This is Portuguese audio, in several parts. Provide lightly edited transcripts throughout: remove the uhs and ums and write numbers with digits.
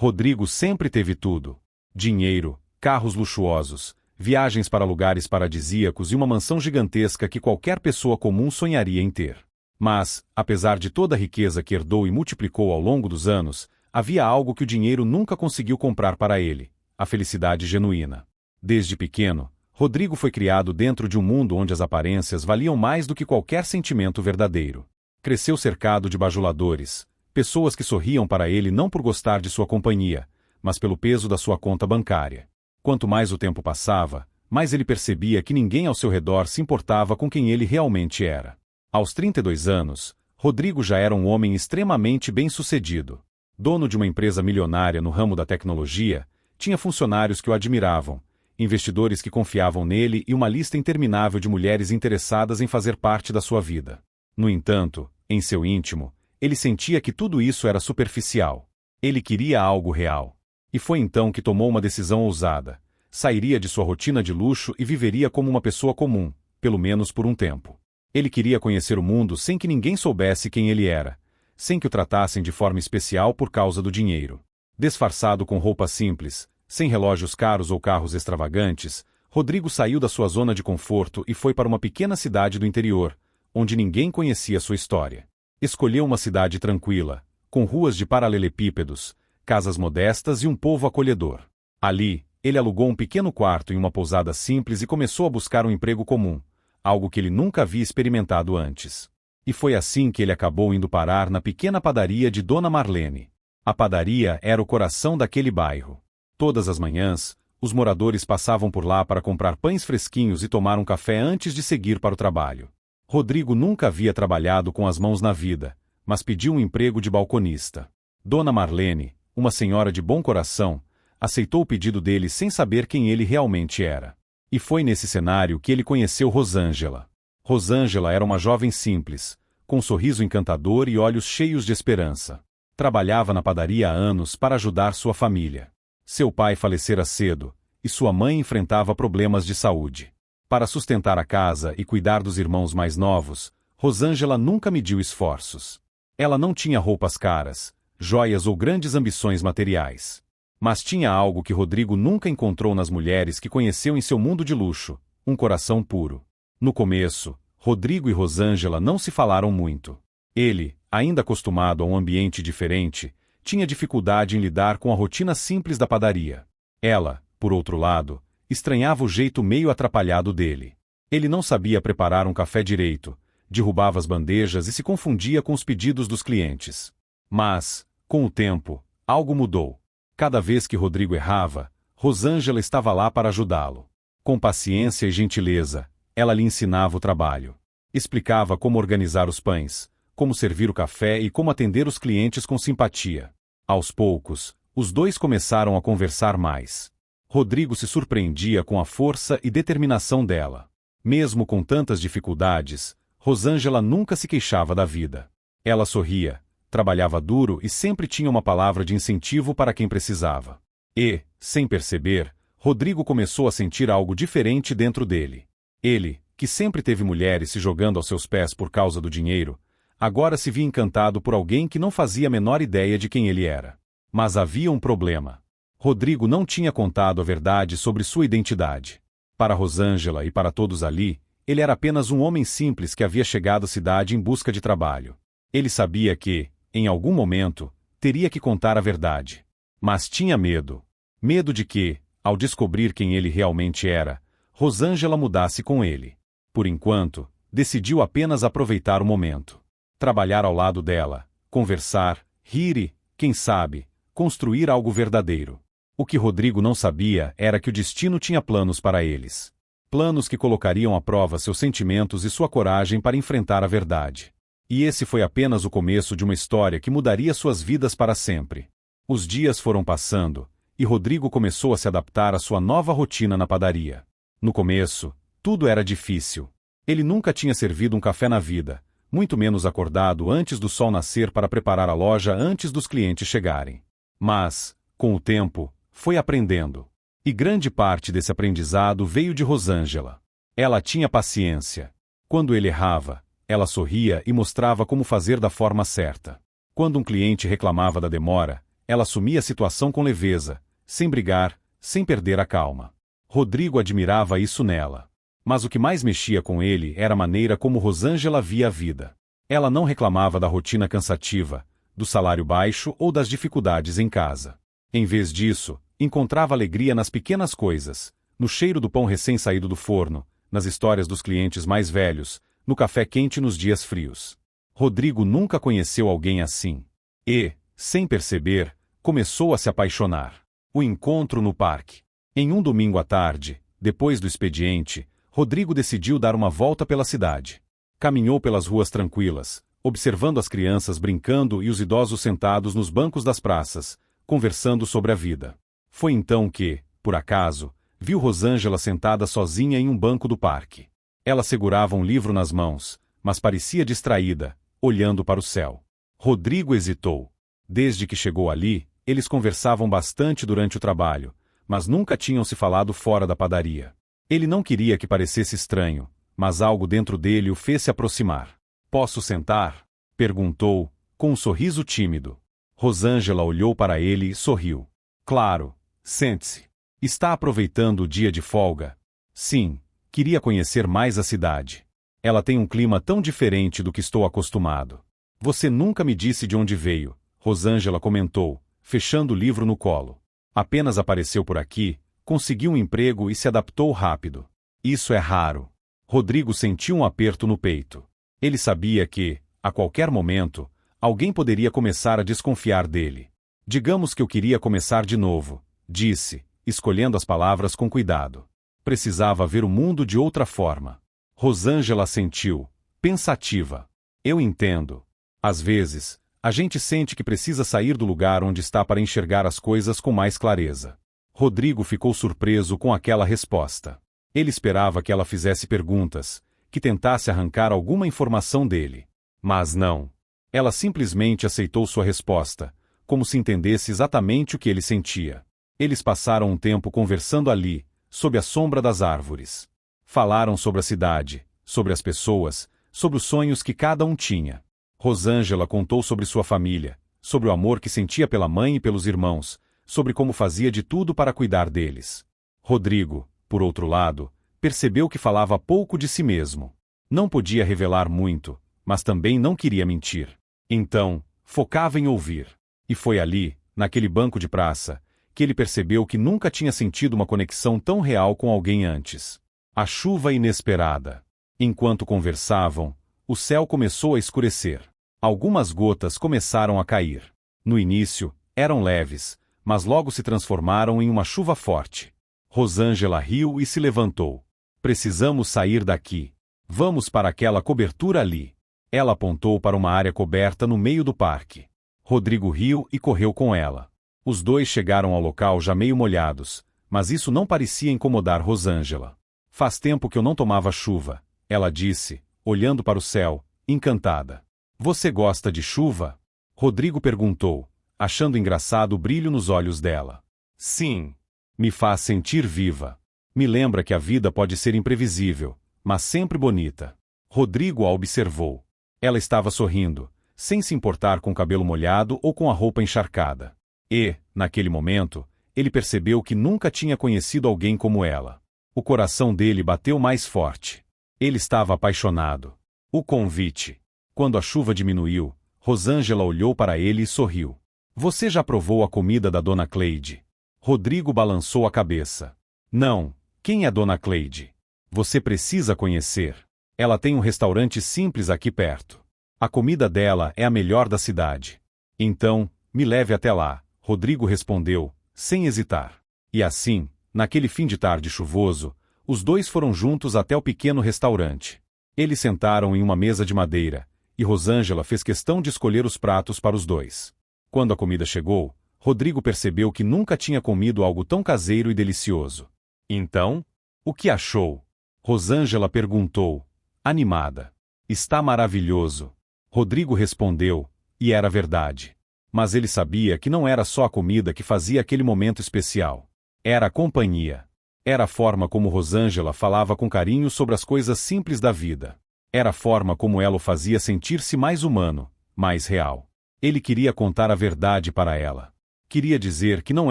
Rodrigo sempre teve tudo: dinheiro, carros luxuosos, viagens para lugares paradisíacos e uma mansão gigantesca que qualquer pessoa comum sonharia em ter. Mas, apesar de toda a riqueza que herdou e multiplicou ao longo dos anos, havia algo que o dinheiro nunca conseguiu comprar para ele: a felicidade genuína. Desde pequeno, Rodrigo foi criado dentro de um mundo onde as aparências valiam mais do que qualquer sentimento verdadeiro. Cresceu cercado de bajuladores, pessoas que sorriam para ele não por gostar de sua companhia, mas pelo peso da sua conta bancária. Quanto mais o tempo passava, mais ele percebia que ninguém ao seu redor se importava com quem ele realmente era. Aos 32 anos, Rodrigo já era um homem extremamente bem-sucedido. Dono de uma empresa milionária no ramo da tecnologia, tinha funcionários que o admiravam, investidores que confiavam nele e uma lista interminável de mulheres interessadas em fazer parte da sua vida. No entanto, em seu íntimo, ele sentia que tudo isso era superficial. Ele queria algo real. E foi então que tomou uma decisão ousada. Sairia de sua rotina de luxo e viveria como uma pessoa comum, pelo menos por um tempo. Ele queria conhecer o mundo sem que ninguém soubesse quem ele era, sem que o tratassem de forma especial por causa do dinheiro. Disfarçado com roupas simples, sem relógios caros ou carros extravagantes, Rodrigo saiu da sua zona de conforto e foi para uma pequena cidade do interior, onde ninguém conhecia sua história. Escolheu uma cidade tranquila, com ruas de paralelepípedos, casas modestas e um povo acolhedor. Ali, ele alugou um pequeno quarto em uma pousada simples e começou a buscar um emprego comum, algo que ele nunca havia experimentado antes. E foi assim que ele acabou indo parar na pequena padaria de Dona Marlene. A padaria era o coração daquele bairro. Todas as manhãs, os moradores passavam por lá para comprar pães fresquinhos e tomar um café antes de seguir para o trabalho. Rodrigo nunca havia trabalhado com as mãos na vida, mas pediu um emprego de balconista. Dona Marlene, uma senhora de bom coração, aceitou o pedido dele sem saber quem ele realmente era. E foi nesse cenário que ele conheceu Rosângela. Rosângela era uma jovem simples, com um sorriso encantador e olhos cheios de esperança. Trabalhava na padaria há anos para ajudar sua família. Seu pai falecera cedo, e sua mãe enfrentava problemas de saúde. Para sustentar a casa e cuidar dos irmãos mais novos, Rosângela nunca mediu esforços. Ela não tinha roupas caras, joias ou grandes ambições materiais. Mas tinha algo que Rodrigo nunca encontrou nas mulheres que conheceu em seu mundo de luxo: um coração puro. No começo, Rodrigo e Rosângela não se falaram muito. Ele, ainda acostumado a um ambiente diferente, tinha dificuldade em lidar com a rotina simples da padaria. Ela, por outro lado, estranhava o jeito meio atrapalhado dele. Ele não sabia preparar um café direito, derrubava as bandejas e se confundia com os pedidos dos clientes. Mas, com o tempo, algo mudou. Cada vez que Rodrigo errava, Rosângela estava lá para ajudá-lo. Com paciência e gentileza, ela lhe ensinava o trabalho. Explicava como organizar os pães, como servir o café e como atender os clientes com simpatia. Aos poucos, os dois começaram a conversar mais. Rodrigo se surpreendia com a força e determinação dela. Mesmo com tantas dificuldades, Rosângela nunca se queixava da vida. Ela sorria, trabalhava duro e sempre tinha uma palavra de incentivo para quem precisava. E, sem perceber, Rodrigo começou a sentir algo diferente dentro dele. Ele, que sempre teve mulheres se jogando aos seus pés por causa do dinheiro, agora se via encantado por alguém que não fazia a menor ideia de quem ele era. Mas havia um problema. Rodrigo não tinha contado a verdade sobre sua identidade. Para Rosângela e para todos ali, ele era apenas um homem simples que havia chegado à cidade em busca de trabalho. Ele sabia que, em algum momento, teria que contar a verdade. Mas tinha medo. Medo de que, ao descobrir quem ele realmente era, Rosângela mudasse com ele. Por enquanto, decidiu apenas aproveitar o momento. Trabalhar ao lado dela, conversar, rir e, quem sabe, construir algo verdadeiro. O que Rodrigo não sabia era que o destino tinha planos para eles. Planos que colocariam à prova seus sentimentos e sua coragem para enfrentar a verdade. E esse foi apenas o começo de uma história que mudaria suas vidas para sempre. Os dias foram passando, e Rodrigo começou a se adaptar à sua nova rotina na padaria. No começo, tudo era difícil. Ele nunca tinha servido um café na vida, muito menos acordado antes do sol nascer para preparar a loja antes dos clientes chegarem. Mas, com o tempo, foi aprendendo. E grande parte desse aprendizado veio de Rosângela. Ela tinha paciência. Quando ele errava, ela sorria e mostrava como fazer da forma certa. Quando um cliente reclamava da demora, Ela assumia a situação com leveza, sem brigar, sem perder a calma. Rodrigo admirava isso nela. Mas o que mais mexia com ele era a maneira como Rosângela via a vida. Ela não reclamava da rotina cansativa, do salário baixo ou das dificuldades em casa. Em vez disso, encontrava alegria nas pequenas coisas, no cheiro do pão recém-saído do forno, nas histórias dos clientes mais velhos, no café quente nos dias frios. Rodrigo nunca conheceu alguém assim. E, sem perceber, começou a se apaixonar. O encontro no parque. Em um domingo à tarde, depois do expediente, Rodrigo decidiu dar uma volta pela cidade. Caminhou pelas ruas tranquilas, observando as crianças brincando e os idosos sentados nos bancos das praças, conversando sobre a vida. Foi então que, por acaso, viu Rosângela sentada sozinha em um banco do parque. Ela segurava um livro nas mãos, mas parecia distraída, olhando para o céu. Rodrigo hesitou. Desde que chegou ali, eles conversavam bastante durante o trabalho, mas nunca tinham se falado fora da padaria. Ele não queria que parecesse estranho, mas algo dentro dele o fez se aproximar. "Posso sentar?" perguntou, com um sorriso tímido. Rosângela olhou para ele e sorriu. "Claro, sente-se. Está aproveitando o dia de folga?" "Sim, queria conhecer mais a cidade. Ela tem um clima tão diferente do que estou acostumado." "Você nunca me disse de onde veio", Rosângela comentou, fechando o livro no colo. "Apenas apareceu por aqui, conseguiu um emprego e se adaptou rápido." "Isso é raro." Rodrigo sentiu um aperto no peito. Ele sabia que, a qualquer momento, alguém poderia começar a desconfiar dele. "Digamos que eu queria começar de novo", disse, escolhendo as palavras com cuidado. Precisava ver o mundo de outra forma. Rosângela sentiu, pensativa. "Eu entendo. Às vezes, a gente sente que precisa sair do lugar onde está para enxergar as coisas com mais clareza." Rodrigo ficou surpreso com aquela resposta. Ele esperava que ela fizesse perguntas, que tentasse arrancar alguma informação dele. Mas não. Ela simplesmente aceitou sua resposta, como se entendesse exatamente o que ele sentia. Eles passaram um tempo conversando ali, sob a sombra das árvores. Falaram sobre a cidade, sobre as pessoas, sobre os sonhos que cada um tinha. Rosângela contou sobre sua família, sobre o amor que sentia pela mãe e pelos irmãos, sobre como fazia de tudo para cuidar deles. Rodrigo, por outro lado, percebeu que falava pouco de si mesmo. Não podia revelar muito, mas também não queria mentir. Então, focava em ouvir. E foi ali, naquele banco de praça, que ele percebeu que nunca tinha sentido uma conexão tão real com alguém antes. A chuva inesperada. Enquanto conversavam, o céu começou a escurecer. Algumas gotas começaram a cair. No início, eram leves, mas logo se transformaram em uma chuva forte. Rosângela riu e se levantou. "Precisamos sair daqui. Vamos para aquela cobertura ali." Ela apontou para uma área coberta no meio do parque. Rodrigo riu e correu com ela. Os dois chegaram ao local já meio molhados, mas isso não parecia incomodar Rosângela. "Faz tempo que eu não tomava chuva", ela disse, olhando para o céu, encantada. "Você gosta de chuva?" Rodrigo perguntou, achando engraçado o brilho nos olhos dela. "Sim. Me faz sentir viva. Me lembra que a vida pode ser imprevisível, mas sempre bonita." Rodrigo a observou. Ela estava sorrindo, sem se importar com o cabelo molhado ou com a roupa encharcada. E, naquele momento, ele percebeu que nunca tinha conhecido alguém como ela. O coração dele bateu mais forte. Ele estava apaixonado. O convite. Quando a chuva diminuiu, Rosângela olhou para ele e sorriu. "Você já provou a comida da Dona Cleide?" Rodrigo balançou a cabeça. "Não. Quem é Dona Cleide?" "Você precisa conhecer. Ela tem um restaurante simples aqui perto. A comida dela é a melhor da cidade." "Então, me leve até lá", Rodrigo respondeu, sem hesitar. E assim, naquele fim de tarde chuvoso, os dois foram juntos até o pequeno restaurante. Eles sentaram em uma mesa de madeira, e Rosângela fez questão de escolher os pratos para os dois. Quando a comida chegou, Rodrigo percebeu que nunca tinha comido algo tão caseiro e delicioso. "Então, o que achou?" Rosângela perguntou, animada. "Está maravilhoso." Rodrigo respondeu, e era verdade. Mas ele sabia que não era só a comida que fazia aquele momento especial. Era a companhia. Era a forma como Rosângela falava com carinho sobre as coisas simples da vida. Era a forma como ela o fazia sentir-se mais humano, mais real. Ele queria contar a verdade para ela. Queria dizer que não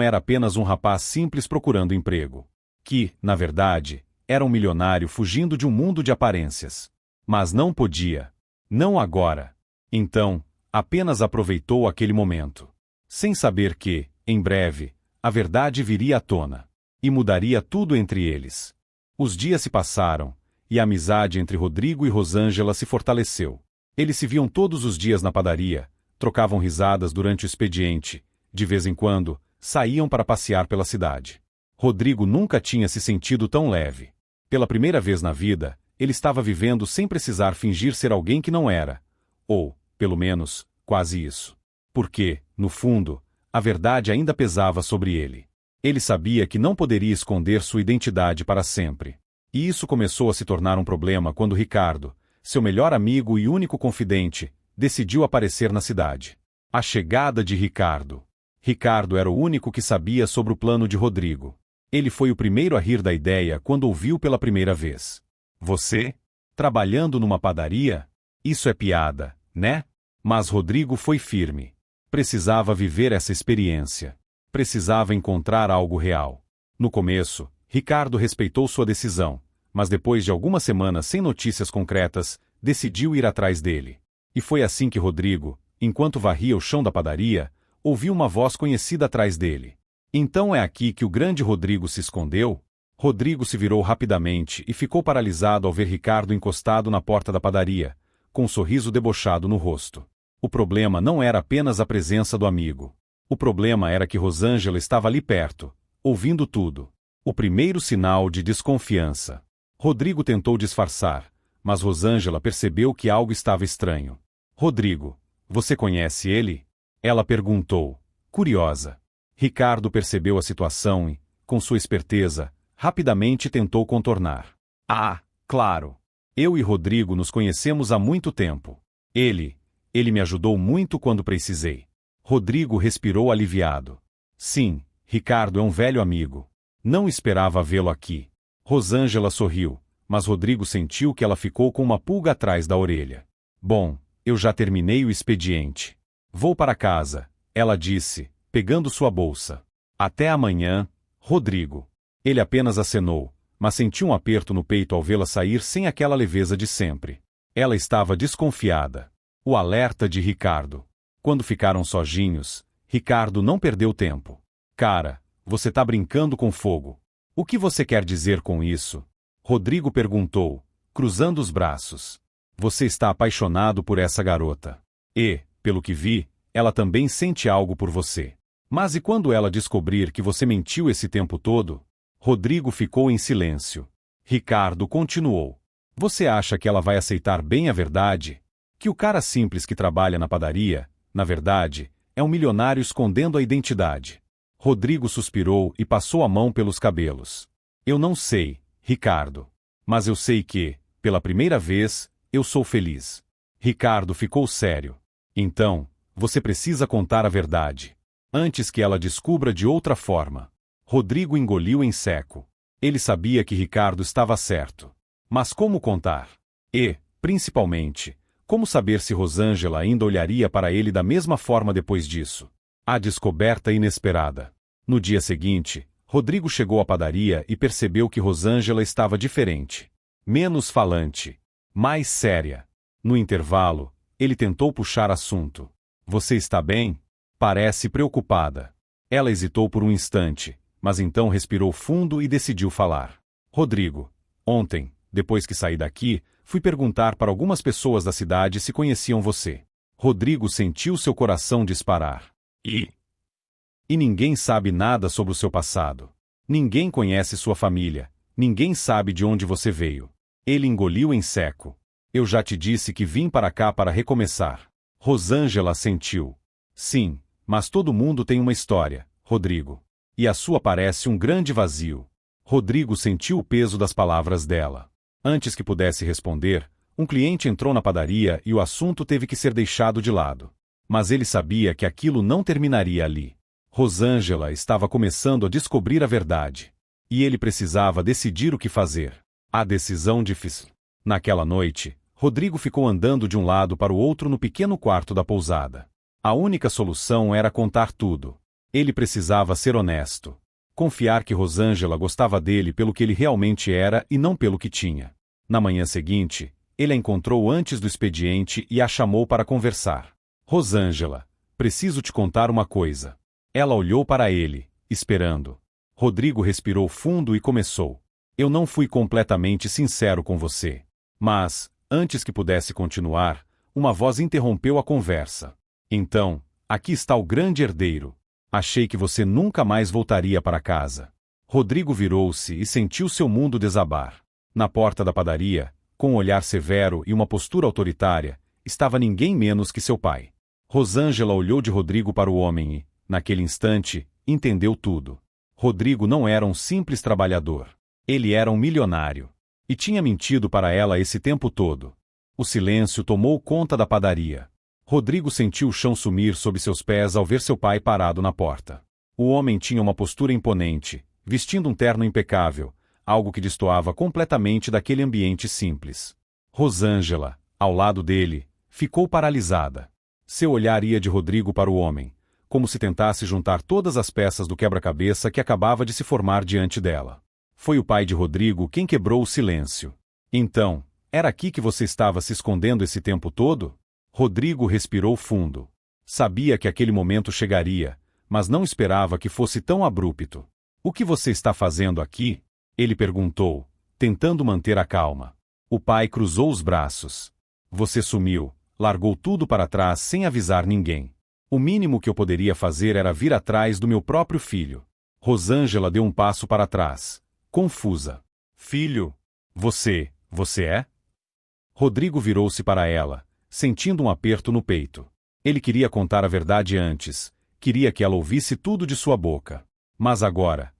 era apenas um rapaz simples procurando emprego. Que, na verdade, era um milionário fugindo de um mundo de aparências. Mas não podia. Não agora. Então, apenas aproveitou aquele momento. Sem saber que, em breve, a verdade viria à tona. E mudaria tudo entre eles. Os dias se passaram, e a amizade entre Rodrigo e Rosângela se fortaleceu. Eles se viam todos os dias na padaria, trocavam risadas durante o expediente, de vez em quando, saíam para passear pela cidade. Rodrigo nunca tinha se sentido tão leve. Pela primeira vez na vida, ele estava vivendo sem precisar fingir ser alguém que não era. Ou, pelo menos, quase isso. Porque, no fundo, a verdade ainda pesava sobre ele. Ele sabia que não poderia esconder sua identidade para sempre. E isso começou a se tornar um problema quando Ricardo, seu melhor amigo e único confidente, decidiu aparecer na cidade. A chegada de Ricardo. Ricardo era o único que sabia sobre o plano de Rodrigo. Ele foi o primeiro a rir da ideia quando ouviu pela primeira vez. Você? Trabalhando numa padaria? Isso é piada, né? Mas Rodrigo foi firme. Precisava viver essa experiência. Precisava encontrar algo real. No começo, Ricardo respeitou sua decisão, mas depois de algumas semanas sem notícias concretas, decidiu ir atrás dele. E foi assim que Rodrigo, enquanto varria o chão da padaria, ouviu uma voz conhecida atrás dele. Então é aqui que o grande Rodrigo se escondeu? Rodrigo se virou rapidamente e ficou paralisado ao ver Ricardo encostado na porta da padaria, com um sorriso debochado no rosto. O problema não era apenas a presença do amigo. O problema era que Rosângela estava ali perto, ouvindo tudo. O primeiro sinal de desconfiança. Rodrigo tentou disfarçar, mas Rosângela percebeu que algo estava estranho. Rodrigo, você conhece ele? Ela perguntou, curiosa. Ricardo percebeu a situação e, com sua esperteza, rapidamente tentou contornar. Ah, claro. Eu e Rodrigo nos conhecemos há muito tempo. Ele me ajudou muito quando precisei. Rodrigo respirou aliviado. Sim, Ricardo é um velho amigo. Não esperava vê-lo aqui. Rosângela sorriu, mas Rodrigo sentiu que ela ficou com uma pulga atrás da orelha. Bom, eu já terminei o expediente. Vou para casa, ela disse, pegando sua bolsa. Até amanhã, Rodrigo. Ele apenas acenou, mas sentiu um aperto no peito ao vê-la sair sem aquela leveza de sempre. Ela estava desconfiada. O alerta de Ricardo. Quando ficaram sozinhos, Ricardo não perdeu tempo. Cara, você tá brincando com fogo. O que você quer dizer com isso? Rodrigo perguntou, cruzando os braços. Você está apaixonado por essa garota. E, pelo que vi, ela também sente algo por você. Mas e quando ela descobrir que você mentiu esse tempo todo? Rodrigo ficou em silêncio. Ricardo continuou. Você acha que ela vai aceitar bem a verdade? Que o cara simples que trabalha na padaria, na verdade, é um milionário escondendo a identidade. Rodrigo suspirou e passou a mão pelos cabelos. Eu não sei, Ricardo. Mas eu sei que, pela primeira vez, eu sou feliz. Ricardo ficou sério. Então, você precisa contar a verdade. Antes que ela descubra de outra forma. Rodrigo engoliu em seco. Ele sabia que Ricardo estava certo. Mas como contar? E, principalmente, como saber se Rosângela ainda olharia para ele da mesma forma depois disso? A descoberta inesperada. No dia seguinte, Rodrigo chegou à padaria e percebeu que Rosângela estava diferente. Menos falante. Mais séria. No intervalo, ele tentou puxar assunto. Você está bem? Parece preocupada. Ela hesitou por um instante, mas então respirou fundo e decidiu falar. Rodrigo, ontem, depois que saí daqui, fui perguntar para algumas pessoas da cidade se conheciam você. Rodrigo sentiu seu coração disparar. E ninguém sabe nada sobre o seu passado. Ninguém conhece sua família. Ninguém sabe de onde você veio. Ele engoliu em seco. Eu já te disse que vim para cá para recomeçar. Rosângela assentiu. Sim, mas todo mundo tem uma história, Rodrigo. E a sua parece um grande vazio. Rodrigo sentiu o peso das palavras dela. Antes que pudesse responder, um cliente entrou na padaria e o assunto teve que ser deixado de lado. Mas ele sabia que aquilo não terminaria ali. Rosângela estava começando a descobrir a verdade. E ele precisava decidir o que fazer. A decisão difícil. Naquela noite, Rodrigo ficou andando de um lado para o outro no pequeno quarto da pousada. A única solução era contar tudo. Ele precisava ser honesto. Confiar que Rosângela gostava dele pelo que ele realmente era e não pelo que tinha. Na manhã seguinte, ele a encontrou antes do expediente e a chamou para conversar. Rosângela, preciso te contar uma coisa. Ela olhou para ele, esperando. Rodrigo respirou fundo e começou. Eu não fui completamente sincero com você. Mas, antes que pudesse continuar, uma voz interrompeu a conversa. Então, aqui está o grande herdeiro. Achei que você nunca mais voltaria para casa. Rodrigo virou-se e sentiu seu mundo desabar. Na porta da padaria, com um olhar severo e uma postura autoritária, estava ninguém menos que seu pai. Rosângela olhou de Rodrigo para o homem e, naquele instante, entendeu tudo. Rodrigo não era um simples trabalhador. Ele era um milionário. E tinha mentido para ela esse tempo todo. O silêncio tomou conta da padaria. Rodrigo sentiu o chão sumir sob seus pés ao ver seu pai parado na porta. O homem tinha uma postura imponente, vestindo um terno impecável, algo que destoava completamente daquele ambiente simples. Rosângela, ao lado dele, ficou paralisada. Seu olhar ia de Rodrigo para o homem, como se tentasse juntar todas as peças do quebra-cabeça que acabava de se formar diante dela. Foi o pai de Rodrigo quem quebrou o silêncio. Então, era aqui que você estava se escondendo esse tempo todo? Rodrigo respirou fundo. Sabia que aquele momento chegaria, mas não esperava que fosse tão abrupto. O que você está fazendo aqui? Ele perguntou, tentando manter a calma. O pai cruzou os braços. Você sumiu, largou tudo para trás sem avisar ninguém. O mínimo que eu poderia fazer era vir atrás do meu próprio filho. Rosângela deu um passo para trás, confusa. Filho? Você é? Rodrigo virou-se para ela, sentindo um aperto no peito. Ele queria contar a verdade antes, queria que ela ouvisse tudo de sua boca. Mas agora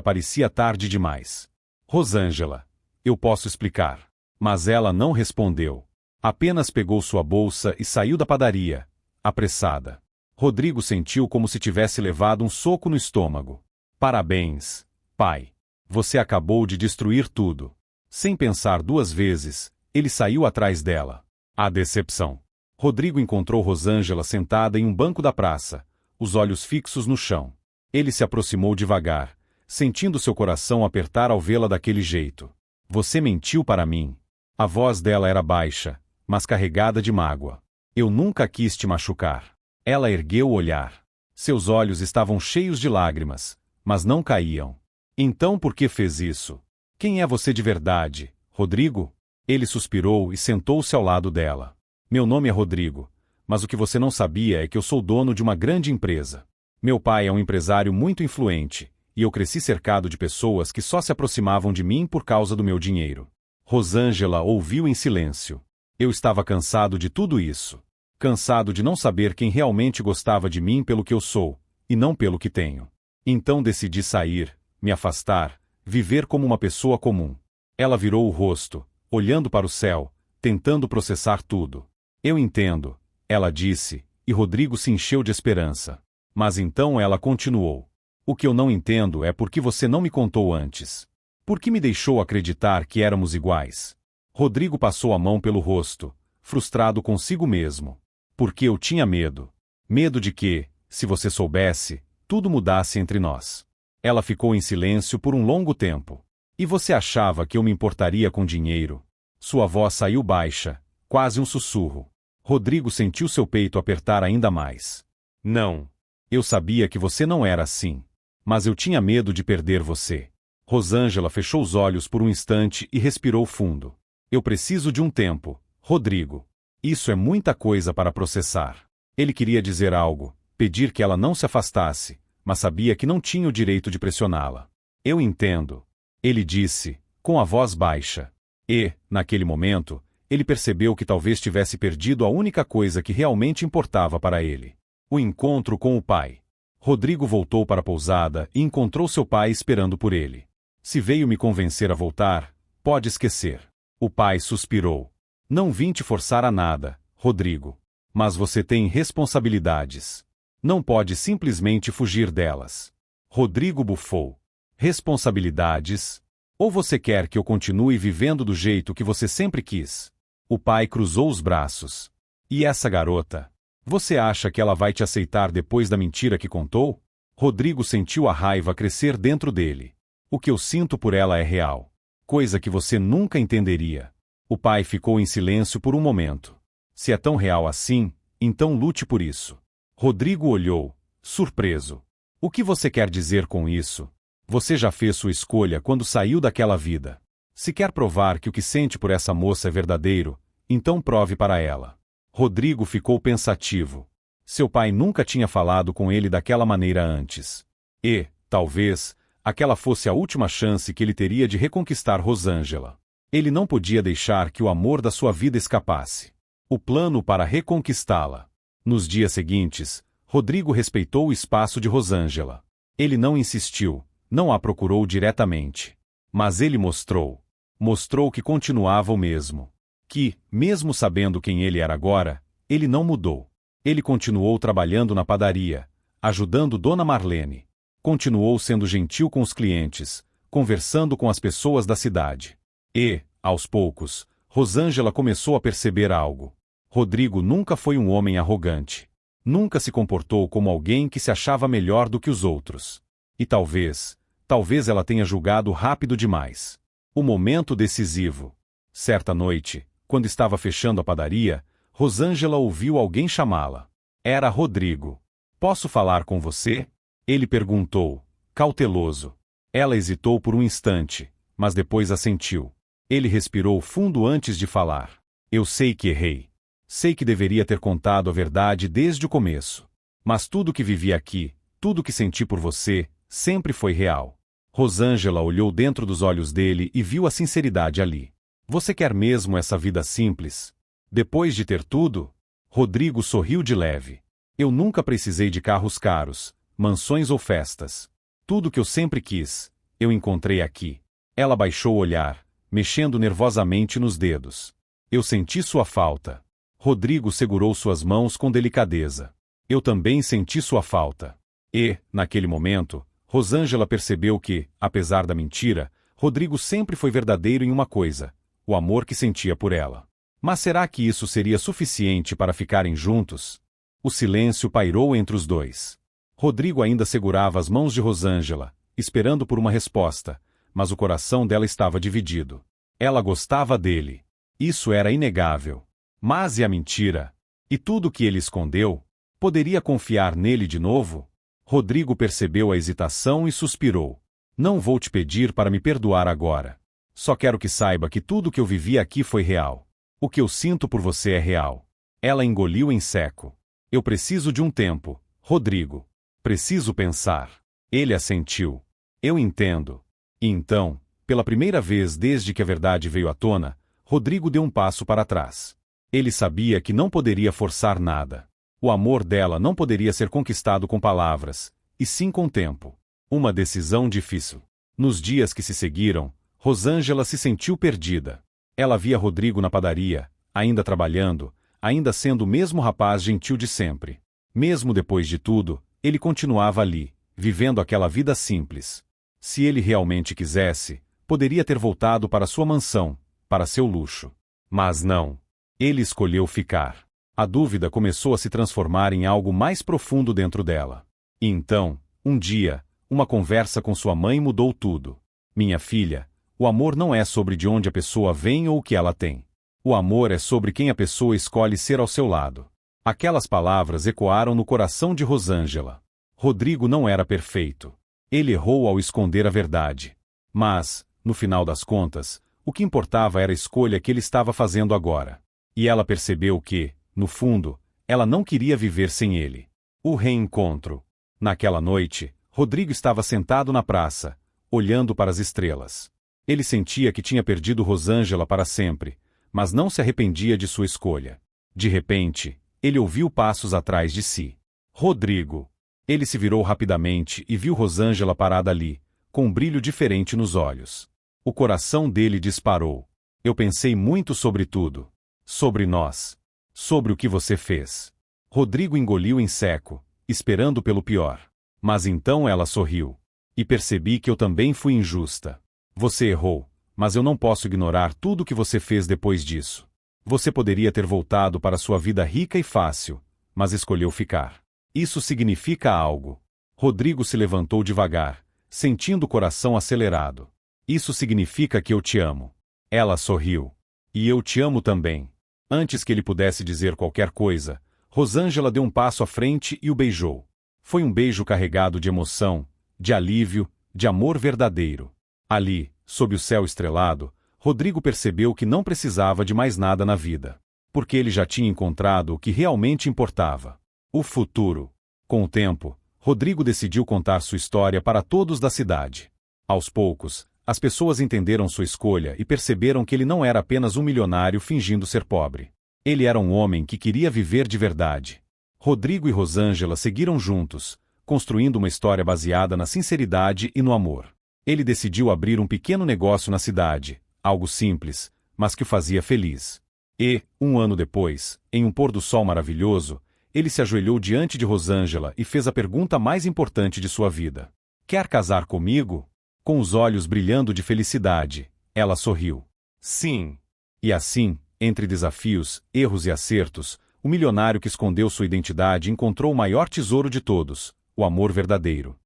parecia tarde demais. Rosângela, eu posso explicar. Mas ela não respondeu. Apenas pegou sua bolsa e saiu da padaria, apressada. Rodrigo sentiu como se tivesse levado um soco no estômago. Parabéns, pai. Você acabou de destruir tudo. Sem pensar duas vezes, ele saiu atrás dela. A decepção. Rodrigo encontrou Rosângela sentada em um banco da praça, os olhos fixos no chão. Ele se aproximou devagar, sentindo seu coração apertar ao vê-la daquele jeito. Você mentiu para mim. A voz dela era baixa, mas carregada de mágoa. Eu nunca quis te machucar. Ela ergueu o olhar. Seus olhos estavam cheios de lágrimas, mas não caíam. Então por que fez isso? Quem é você de verdade, Rodrigo? Ele suspirou e sentou-se ao lado dela. Meu nome é Rodrigo, mas o que você não sabia é que eu sou dono de uma grande empresa. Meu pai é um empresário muito influente, e eu cresci cercado de pessoas que só se aproximavam de mim por causa do meu dinheiro. Rosângela ouviu em silêncio. Eu estava cansado de tudo isso. Cansado de não saber quem realmente gostava de mim pelo que eu sou, e não pelo que tenho. Então decidi sair, me afastar, viver como uma pessoa comum. Ela virou o rosto, olhando para o céu, tentando processar tudo. Eu entendo, ela disse, e Rodrigo se encheu de esperança. Mas então ela continuou. O que eu não entendo é por que você não me contou antes. Por que me deixou acreditar que éramos iguais? Rodrigo passou a mão pelo rosto, frustrado consigo mesmo. Porque eu tinha medo. Medo de que, se você soubesse, tudo mudasse entre nós. Ela ficou em silêncio por um longo tempo. E você achava que eu me importaria com dinheiro? Sua voz saiu baixa, quase um sussurro. Rodrigo sentiu seu peito apertar ainda mais. Não. Eu sabia que você não era assim. Mas eu tinha medo de perder você. Rosângela fechou os olhos por um instante e respirou fundo. Eu preciso de um tempo, Rodrigo. Isso é muita coisa para processar. Ele queria dizer algo, pedir que ela não se afastasse, mas sabia que não tinha o direito de pressioná-la. Eu entendo. Ele disse, com a voz baixa. E, naquele momento, ele percebeu que talvez tivesse perdido a única coisa que realmente importava para ele. O encontro com o pai. Rodrigo voltou para a pousada e encontrou seu pai esperando por ele. Se veio me convencer a voltar, pode esquecer. O pai suspirou. Não vim te forçar a nada, Rodrigo. Mas você tem responsabilidades. Não pode simplesmente fugir delas. Rodrigo bufou. Responsabilidades? Ou você quer que eu continue vivendo do jeito que você sempre quis? O pai cruzou os braços. E essa garota? Você acha que ela vai te aceitar depois da mentira que contou? Rodrigo sentiu a raiva crescer dentro dele. O que eu sinto por ela é real. Coisa que você nunca entenderia. O pai ficou em silêncio por um momento. Se é tão real assim, então lute por isso. Rodrigo olhou, surpreso. O que você quer dizer com isso? Você já fez sua escolha quando saiu daquela vida. Se quer provar que o que sente por essa moça é verdadeiro, então prove para ela. Rodrigo ficou pensativo. Seu pai nunca tinha falado com ele daquela maneira antes. E, talvez, aquela fosse a última chance que ele teria de reconquistar Rosângela. Ele não podia deixar que o amor da sua vida escapasse. O plano para reconquistá-la. Nos dias seguintes, Rodrigo respeitou o espaço de Rosângela. Ele não insistiu, não a procurou diretamente. Mas ele mostrou. Mostrou que continuava o mesmo. Que, mesmo sabendo quem ele era agora, ele não mudou. Ele continuou trabalhando na padaria, ajudando Dona Marlene. Continuou sendo gentil com os clientes, conversando com as pessoas da cidade. E, aos poucos, Rosângela começou a perceber algo. Rodrigo nunca foi um homem arrogante. Nunca se comportou como alguém que se achava melhor do que os outros. E talvez ela tenha julgado rápido demais. O momento decisivo. Certa noite, quando estava fechando a padaria, Rosângela ouviu alguém chamá-la. Era Rodrigo. Posso falar com você? Ele perguntou, cauteloso. Ela hesitou por um instante, mas depois assentiu. Ele respirou fundo antes de falar. Eu sei que errei. Sei que deveria ter contado a verdade desde o começo. Mas tudo que vivi aqui, tudo que senti por você, sempre foi real. Rosângela olhou dentro dos olhos dele e viu a sinceridade ali. Você quer mesmo essa vida simples? Depois de ter tudo? Rodrigo sorriu de leve. Eu nunca precisei de carros caros, mansões ou festas. Tudo que eu sempre quis, eu encontrei aqui. Ela baixou o olhar, mexendo nervosamente nos dedos. Eu senti sua falta. Rodrigo segurou suas mãos com delicadeza. Eu também senti sua falta. E, naquele momento, Rosângela percebeu que, apesar da mentira, Rodrigo sempre foi verdadeiro em uma coisa: o amor que sentia por ela. Mas será que isso seria suficiente para ficarem juntos? O silêncio pairou entre os dois. Rodrigo ainda segurava as mãos de Rosângela, esperando por uma resposta, mas o coração dela estava dividido. Ela gostava dele. Isso era inegável. Mas e a mentira? E tudo que ele escondeu? Poderia confiar nele de novo? Rodrigo percebeu a hesitação e suspirou. Não vou te pedir para me perdoar agora. Só quero que saiba que tudo que eu vivi aqui foi real. O que eu sinto por você é real. Ela engoliu em seco. Eu preciso de um tempo, Rodrigo. Preciso pensar. Ele assentiu. Eu entendo. E então, pela primeira vez desde que a verdade veio à tona, Rodrigo deu um passo para trás. Ele sabia que não poderia forçar nada. O amor dela não poderia ser conquistado com palavras, e sim com tempo. Uma decisão difícil. Nos dias que se seguiram, Rosângela se sentiu perdida. Ela via Rodrigo na padaria, ainda trabalhando, ainda sendo o mesmo rapaz gentil de sempre. Mesmo depois de tudo, ele continuava ali, vivendo aquela vida simples. Se ele realmente quisesse, poderia ter voltado para sua mansão, para seu luxo. Mas não. Ele escolheu ficar. A dúvida começou a se transformar em algo mais profundo dentro dela. E então, um dia, uma conversa com sua mãe mudou tudo. Minha filha, o amor não é sobre de onde a pessoa vem ou o que ela tem. O amor é sobre quem a pessoa escolhe ser ao seu lado. Aquelas palavras ecoaram no coração de Rosângela. Rodrigo não era perfeito. Ele errou ao esconder a verdade. Mas, no final das contas, o que importava era a escolha que ele estava fazendo agora. E ela percebeu que, no fundo, ela não queria viver sem ele. O reencontro. Naquela noite, Rodrigo estava sentado na praça, olhando para as estrelas. Ele sentia que tinha perdido Rosângela para sempre, mas não se arrependia de sua escolha. De repente, ele ouviu passos atrás de si. Rodrigo. Ele se virou rapidamente e viu Rosângela parada ali, com um brilho diferente nos olhos. O coração dele disparou. Eu pensei muito sobre tudo. Sobre nós. Sobre o que você fez. Rodrigo engoliu em seco, esperando pelo pior. Mas então ela sorriu. E percebi que eu também fui injusta. Você errou, mas eu não posso ignorar tudo o que você fez depois disso. Você poderia ter voltado para sua vida rica e fácil, mas escolheu ficar. Isso significa algo. Rodrigo se levantou devagar, sentindo o coração acelerado. Isso significa que eu te amo. Ela sorriu. E eu te amo também. Antes que ele pudesse dizer qualquer coisa, Rosângela deu um passo à frente e o beijou. Foi um beijo carregado de emoção, de alívio, de amor verdadeiro. Ali, sob o céu estrelado, Rodrigo percebeu que não precisava de mais nada na vida. Porque ele já tinha encontrado o que realmente importava. O futuro. Com o tempo, Rodrigo decidiu contar sua história para todos da cidade. Aos poucos, as pessoas entenderam sua escolha e perceberam que ele não era apenas um milionário fingindo ser pobre. Ele era um homem que queria viver de verdade. Rodrigo e Rosângela seguiram juntos, construindo uma história baseada na sinceridade e no amor. Ele decidiu abrir um pequeno negócio na cidade, algo simples, mas que o fazia feliz. E, um ano depois, em um pôr do sol maravilhoso, ele se ajoelhou diante de Rosângela e fez a pergunta mais importante de sua vida. Quer casar comigo? Com os olhos brilhando de felicidade, ela sorriu. Sim. E assim, entre desafios, erros e acertos, o milionário que escondeu sua identidade encontrou o maior tesouro de todos, o amor verdadeiro.